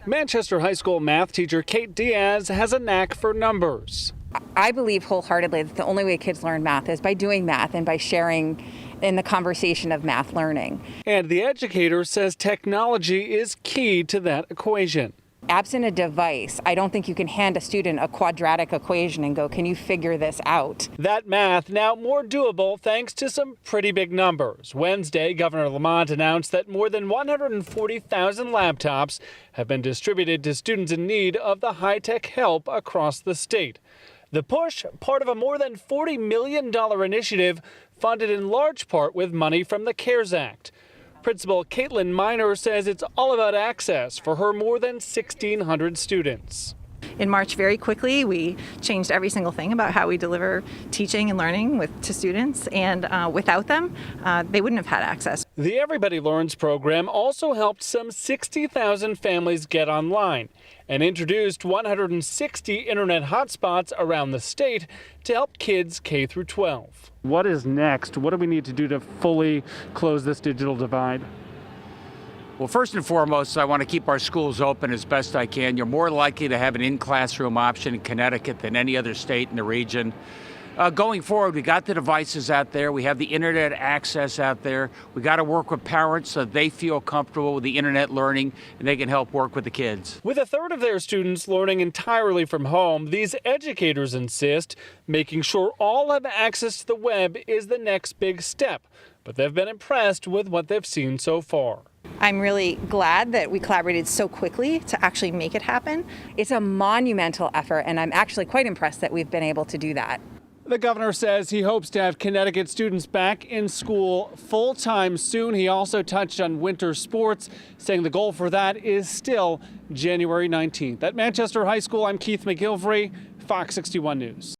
Manchester High School math teacher Kate Diaz has a knack for numbers. I believe wholeheartedly that the only way kids learn math is by doing math and by sharing in the conversation of math learning. And the educator says technology is key to that equation. Absent a device, I don't think you can hand a student a quadratic equation and go, can you figure this out? That math now more doable thanks to some pretty big numbers. Wednesday, Governor Lamont announced that more than 140,000 laptops have been distributed to students in need of the high-tech help across the state. The push, part of a more than $40 million initiative funded in large part with money from the CARES Act. Principal Caitlin Miner says it's all about access for her more than 1,600 students. In March, very quickly, we changed every single thing about how we deliver teaching and learning to students, and without them, they wouldn't have had access. The Everybody Learns program also helped some 60,000 families get online and introduced 160 internet hotspots around the state to help kids K through 12. What is next? What do we need to do to fully close this digital divide? Well, first and foremost, I want to keep our schools open as best I can. You're more likely to have an in-classroom option in Connecticut than any other state in the region. Going forward, we got the devices out there. We have the internet access out there. We got to work with parents so they feel comfortable with the internet learning and they can help work with the kids. With a third of their students learning entirely from home, these educators insist making sure all have access to the web is the next big step. But they've been impressed with what they've seen so far. I'm really glad that we collaborated so quickly to actually make it happen. It's a monumental effort, and I'm actually quite impressed that we've been able to do that. The governor says he hopes to have Connecticut students back in school full-time soon. He also touched on winter sports, saying the goal for that is still January 19th. At Manchester High School, I'm Keith McGilvery, Fox 61 News.